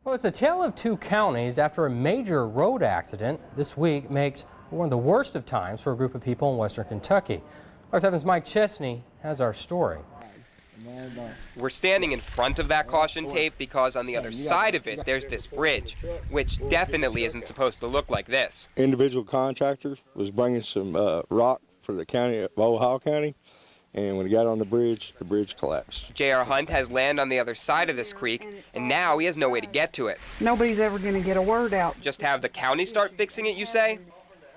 Well, it's a tale of two counties after a major road accident this week makes one of the worst of times for a group of people in western Kentucky. Fox 7's Mike Chesney has our story. We're standing in front of that caution tape because on the other side of it, there's this bridge, which definitely isn't supposed to look like this. Individual contractor was bringing some rock for the county of Ohio County, and when he got on the bridge collapsed. J.R. Hunt has land on the other side of this creek, and now he has no way to get to it. Nobody's ever going to get a word out. Just have the county start fixing it, you say?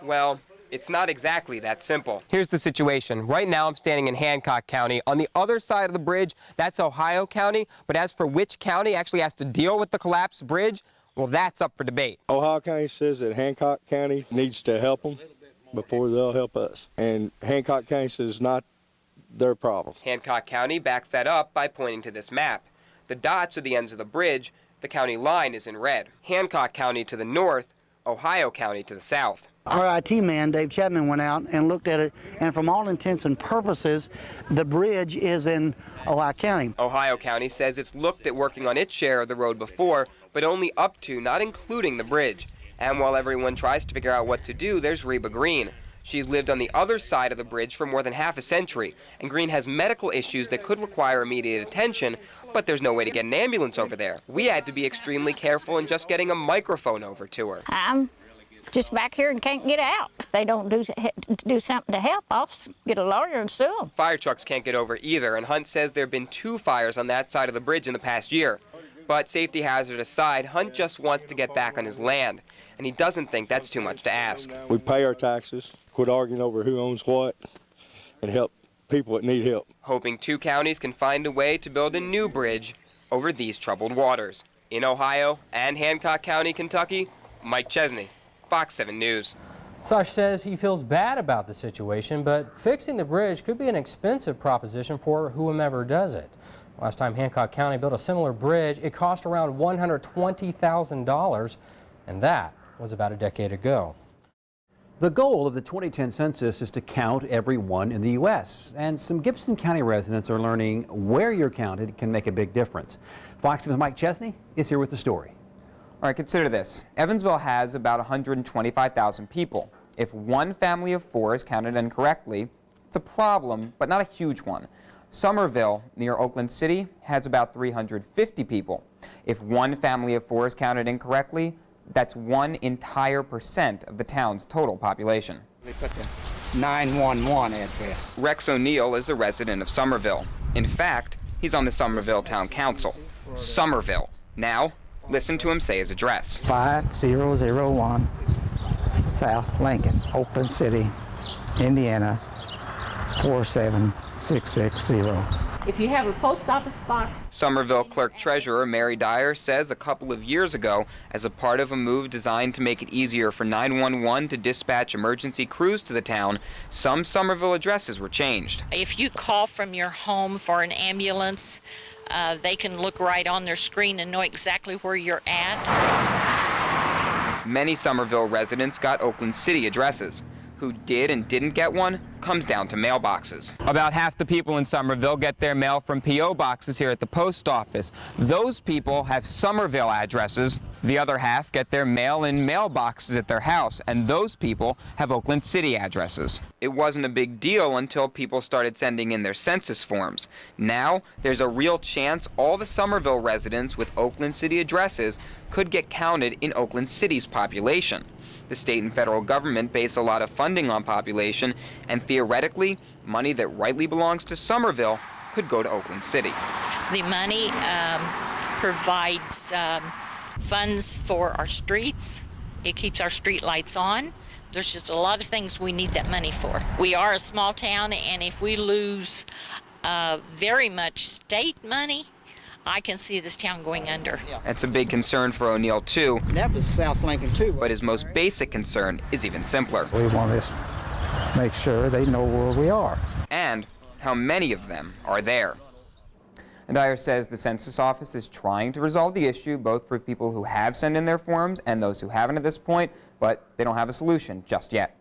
Well, it's not exactly that simple. Here's the situation. Right now, I'm standing in Hancock County. On the other side of the bridge, that's Ohio County. But as for which county actually has to deal with the collapsed bridge, well, that's up for debate. Ohio County says that Hancock County needs to help them before they'll help us. And Hancock County says not their problem. Hancock County backs that up by pointing to this map. The dots are the ends of the bridge. The county line is in red. Hancock County to the north, Ohio County to the south. Our IT man, Dave Chapman, went out and looked at it, and from all intents and purposes, the bridge is in Ohio County. Ohio County says it's looked at working on its share of the road before, but only up to, not including the bridge. And while everyone tries to figure out what to do, there's Reba Green. She's lived on the other side of the bridge for more than half a century, and Green has medical issues that could require immediate attention, but there's no way to get an ambulance over there. We had to be extremely careful in just getting a microphone over to her. I'm just back here and can't get out. If they don't do something to help, I'll get a lawyer and sue them. Fire trucks can't get over either, and Hunt says there have been 2 fires on that side of the bridge in the past year. But safety hazard aside, Hunt just wants to get back on his land, and he doesn't think that's too much to ask. We pay our taxes, quit arguing over who owns what, and help people that need help. Hoping 2 counties can find a way to build a new bridge over these troubled waters. In Ohio and Hancock County, Kentucky, Mike Chesney, Fox 7 News. Sash says he feels bad about the situation, but fixing the bridge could be an expensive proposition for whomever does it. Last time Hancock County built a similar bridge, it cost around $120,000, and that was about a decade ago. The goal of the 2010 census is to count everyone in the U.S., and some Gibson County residents are learning where you're counted can make a big difference. Fox 7's Mike Chesney is here with the story. All right, consider this. Evansville has about 125,000 people. If one family of 4 is counted incorrectly, it's a problem, but not a huge one. Somerville, near Oakland City, has about 350 people. If one family of 4 is counted incorrectly, that's 1 entire % of the town's total population. They put the 911 address. Rex O'Neill is a resident of Somerville. In fact, he's on the Somerville Town Council. Somerville. Now, listen to him say his address. 5001 South Lincoln, Oakland City, Indiana, 47660. If you have a post office box. Somerville Clerk Treasurer Mary Dyer says a couple of years ago, as a part of a move designed to make it easier for 911 to dispatch emergency crews to the town, some Somerville addresses were changed. If you call from your home for an ambulance, they can look right on their screen and know exactly where you're at. Many Somerville residents got Oakland City addresses. Who did and didn't get one comes down to mailboxes. About half the people in Somerville get their mail from P.O. boxes here at the post office. Those people have Somerville addresses. The other half get their mail in mailboxes at their house, and those people have Oakland City addresses. It wasn't a big deal until people started sending in their census forms. Now, there's a real chance all the Somerville residents with Oakland City addresses could get counted in Oakland City's population. The state and federal government base a lot of funding on population, and theoretically, money that rightly belongs to Somerville could go to Oakland City. The money provides funds for our streets. It keeps our street lights on. There's just a lot of things we need that money for. We are a small town, and if we lose very much state money, I can see this town going under. That's a big concern for O'Neill, too. That was South Lincoln, too. But his most basic concern is even simpler. We want to make sure they know where we are. And how many of them are there. Dyer says the census office is trying to resolve the issue, both for people who have sent in their forms and those who haven't at this point, but they don't have a solution just yet.